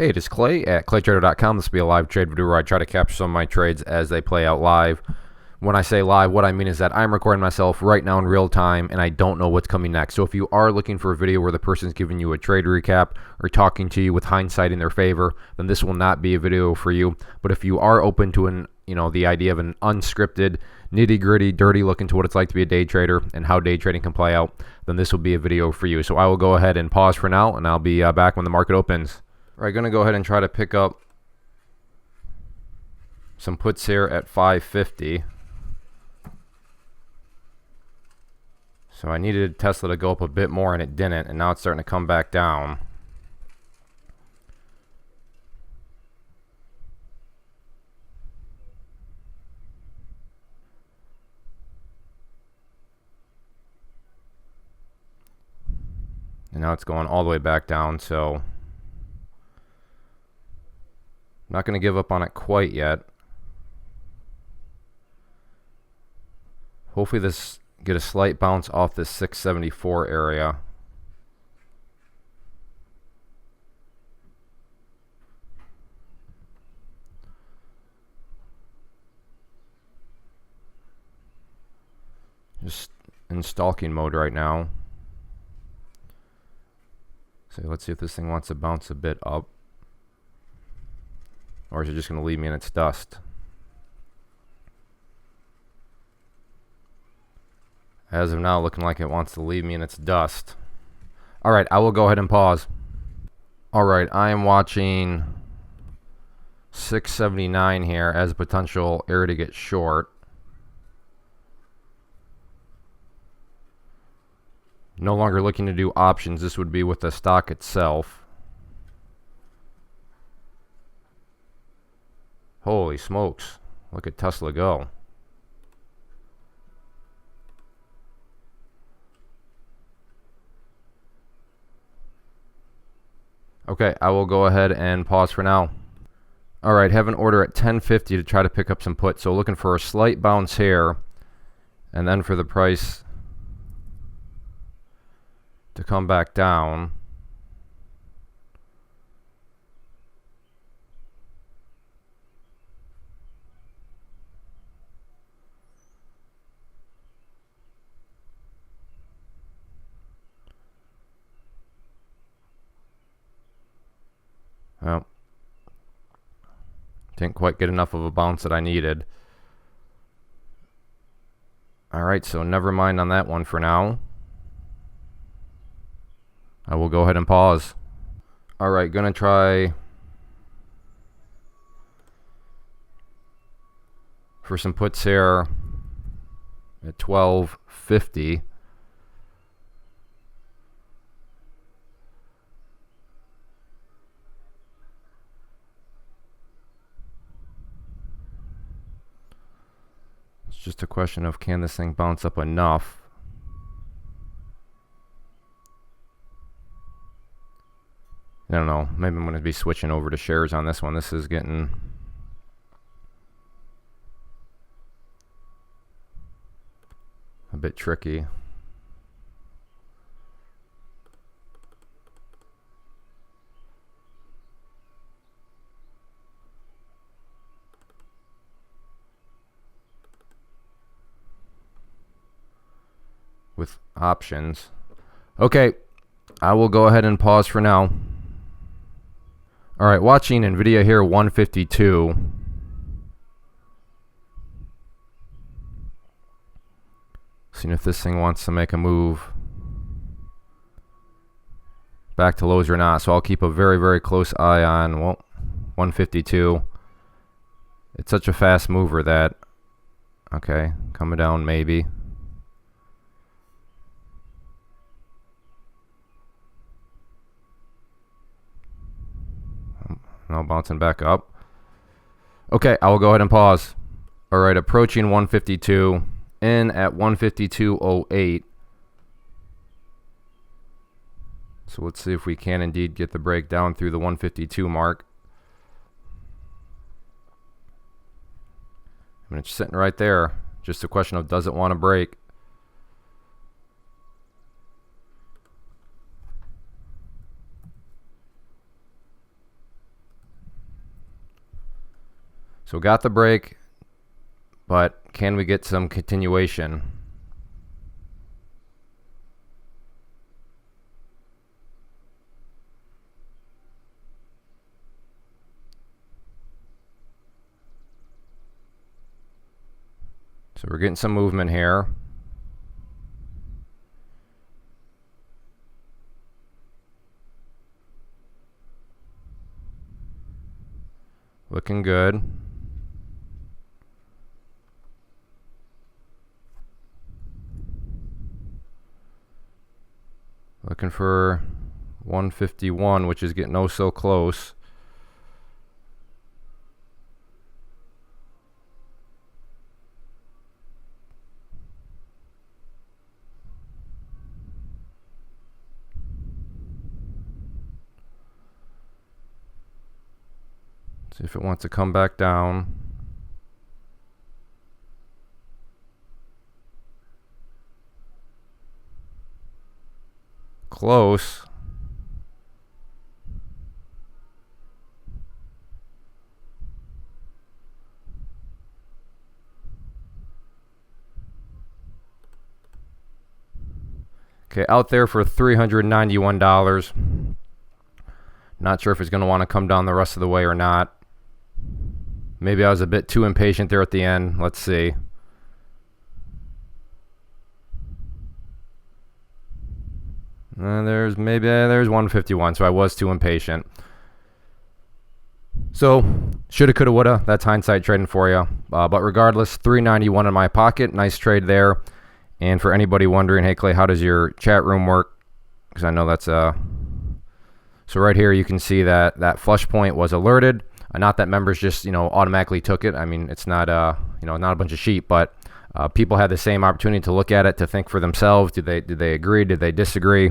Hey, it is Clay at claytrader.com. This will be a live trade video where I try to capture some of my trades as they play out live. When I say live, what I mean is that I'm recording myself right now in real time and I don't know what's coming next. So if you are looking for a video where the person's giving you a trade recap or talking to you with hindsight in their favor, then this will not be a video for you. But if you are open to the idea of an unscripted, nitty-gritty, dirty look into what it's like to be a day trader and how day trading can play out, then this will be a video for you. So I will go ahead and pause for now, and I'll be back when the market opens. All right, going to go ahead and try to pick up some puts here at 550. So I needed Tesla to go up a bit more, and it didn't, and now it's starting to come back down. And now it's going all the way back down, so I'm not going to give up on it quite yet. Hopefully this get a slight bounce off this 674 area. Just in stalking mode right now. So let's see if this thing wants to bounce a bit up. Or is it just going to leave me in its dust? As of now, looking like it wants to leave me in its dust. Alright, I will go ahead and pause. Alright, I am watching 679 here as a potential area to get short. No longer looking to do options. This would be with the stock itself. Holy smokes. Look at Tesla go. Okay, I will go ahead and pause for now. Alright, have an order at 1050 to try to pick up some puts. So looking for a slight bounce here. And then for the price to come back down. Well, didn't quite get enough of a bounce that I needed. Alright, so never mind on that one for now. I will go ahead and pause. Alright, gonna try for some puts here at 1250. It's just a question of can this thing bounce up enough. I don't know. Maybe I'm going to be switching over to shares on this one. This is getting a bit tricky. With options. Okay, I will go ahead and pause for now. Alright, watching NVIDIA here, 152. Seeing if this thing wants to make a move back to lows or not. So I'll keep a very, very close eye on, well, 152. It's such a fast mover that, okay, coming down maybe. Now bouncing back up. Okay, I will go ahead and pause. Alright, approaching 152. In at 152.08. So let's see if we can indeed get the break down through the 152 mark. I mean, it's sitting right there. Just a question of does it want to break. So got the break, but can we get some continuation? So we're getting some movement here. Looking good. Looking for 151, which is getting oh so close. See if it wants to come back down. Close. Okay, out there for $391. Not sure if it's going to want to come down the rest of the way or not. Maybe I was a bit too impatient there at the end. Let's see. There's 151, so I was too impatient. So, shoulda, coulda, woulda. That's hindsight trading for you. But regardless, $391 in my pocket. Nice trade there. And for anybody wondering, hey Clay, how does your chat room work? Because I know that's so right here you can see that that flush point was alerted. Not that members just automatically took it. I mean, it's not not a bunch of sheep, but people had the same opportunity to look at it, to think for themselves. Did they agree? Did they disagree?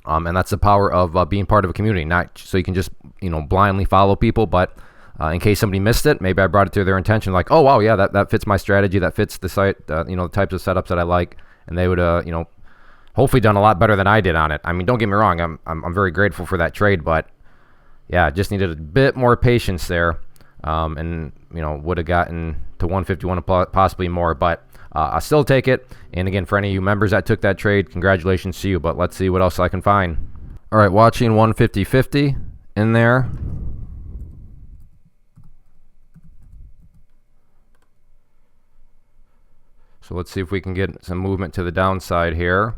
And that's the power of being part of a community. Not so you can just blindly follow people, but in case somebody missed it, maybe I brought it to their attention, like, oh wow, yeah, that fits my strategy, that fits the site, the types of setups that I like, and they would hopefully done a lot better than I did on it. I mean, don't get me wrong, I'm very grateful for that trade, but yeah, just needed a bit more patience there, and would have gotten to 151 possibly more, but I'll still take it. And again, for any of you members that took that trade, congratulations to you. But let's see what else I can find. All right, watching 150.50 in there. So let's see if we can get some movement to the downside here.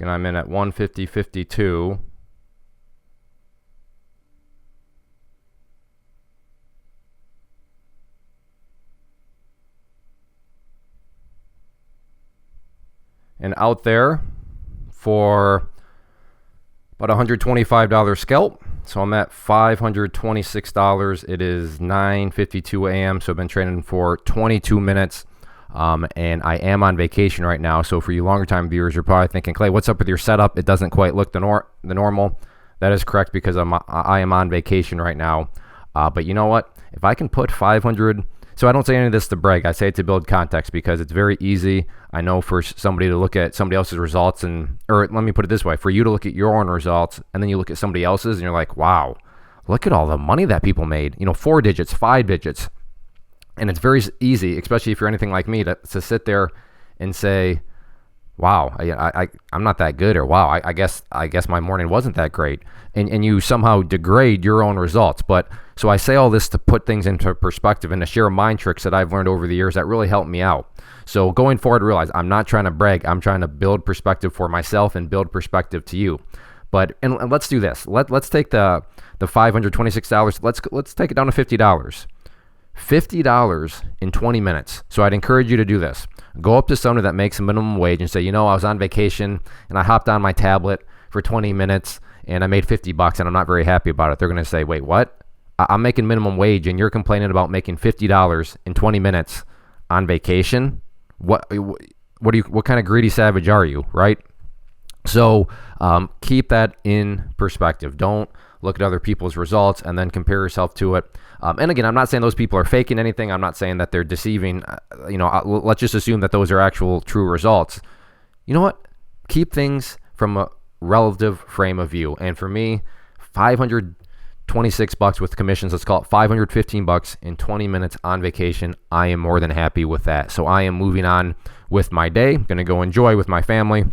And I'm in at 150.52. And out there for about $125 scalp. So I'm at $526. It is 9:52 a.m. So I've been trading for 22 minutes. And I am on vacation right now. So for you longer time viewers, you're probably thinking, Clay, what's up with your setup? It doesn't quite look the normal. That is correct, because I am on vacation right now. But you know what? If I can put 500, so I don't say any of this to brag. I say it to build context, because it's very easy. I know for somebody to look at somebody else's results, or let me put it this way, for you to look at your own results and then you look at somebody else's and you're like, wow, look at all the money that people made. 4 digits, 5 digits. And it's very easy, especially if you're anything like me, to sit there and say, wow, I'm not that good, or wow, I guess my morning wasn't that great. And you somehow degrade your own results. But so I say all this to put things into perspective and to share mind tricks that I've learned over the years that really helped me out. So going forward, realize I'm not trying to brag. I'm trying to build perspective for myself and build perspective to you. But and let's do this. Let's take the $526. Let's take it down to $50. $50 in 20 minutes. So I'd encourage you to do this. Go up to somebody that makes a minimum wage and say, I was on vacation and I hopped on my tablet for 20 minutes and I made $50 and I'm not very happy about it. They're going to say, wait, what? I'm making minimum wage and you're complaining about making $50 in 20 minutes on vacation? What kind of greedy savage are you, right? So keep that in perspective. Don't look at other people's results, and then compare yourself to it. And again, I'm not saying those people are faking anything. I'm not saying that they're deceiving. Let's just assume that those are actual true results. You know what? Keep things from a relative frame of view. And for me, $526 with commissions, let's call it $515 in 20 minutes on vacation. I am more than happy with that. So I am moving on with my day. I'm going to go enjoy with my family,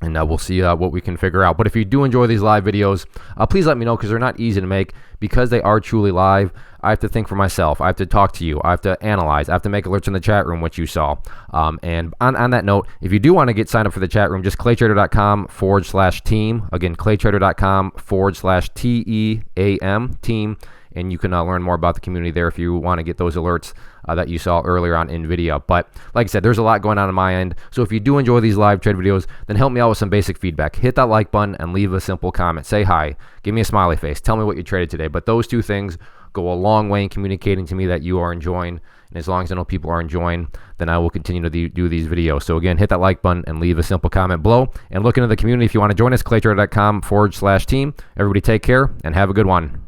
and we'll see what we can figure out. But if you do enjoy these live videos, please let me know, because they're not easy to make. Because they are truly live, I have to think for myself. I have to talk to you. I have to analyze. I have to make alerts in the chat room, which you saw. And on that note, if you do want to get signed up for the chat room, just claytrader.com/team. Again, claytrader.com/TEAM, team. And you can learn more about the community there if you want to get those alerts that you saw earlier on NVIDIA. But like I said, there's a lot going on my end. So if you do enjoy these live trade videos, then help me out with some basic feedback. Hit that like button and leave a simple comment. Say hi. Give me a smiley face. Tell me what you traded today. But those two things go a long way in communicating to me that you are enjoying. And as long as I know people are enjoying, then I will continue to do these videos. So again, hit that like button and leave a simple comment below. And look into the community if you want to join us, claytrader.com/team. Everybody take care and have a good one.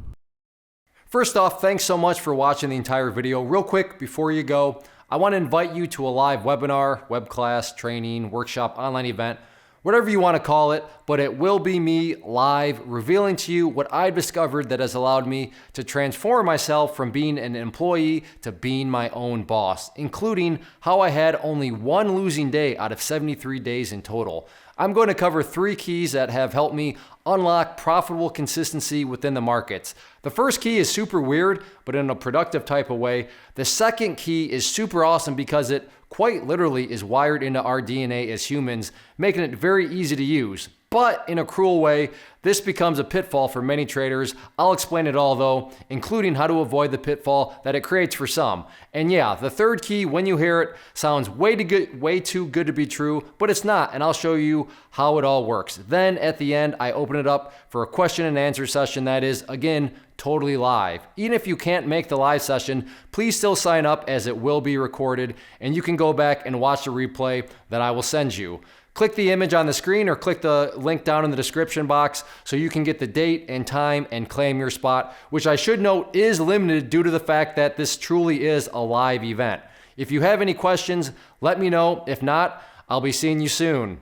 First off, thanks so much for watching the entire video. Real quick, before you go, I want to invite you to a live webinar, web class, training, workshop, online event, whatever you want to call it, but it will be me live revealing to you what I've discovered that has allowed me to transform myself from being an employee to being my own boss, including how I had only one losing day out of 73 days in total. I'm going to cover 3 keys that have helped me unlock profitable consistency within the markets. The first key is super weird, but in a productive type of way. The second key is super awesome because it quite literally is wired into our DNA as humans, making it very easy to use. But in a cruel way, this becomes a pitfall for many traders. I'll explain it all though, including how to avoid the pitfall that it creates for some. And yeah, the third key, when you hear it, sounds way too good to be true, but it's not, and I'll show you how it all works. Then at the end, I open it up for a question and answer session that is, again, totally live. Even if you can't make the live session, please still sign up as it will be recorded, and you can go back and watch the replay that I will send you. Click the image on the screen or click the link down in the description box so you can get the date and time and claim your spot, which I should note is limited due to the fact that this truly is a live event. If you have any questions, let me know. If not, I'll be seeing you soon.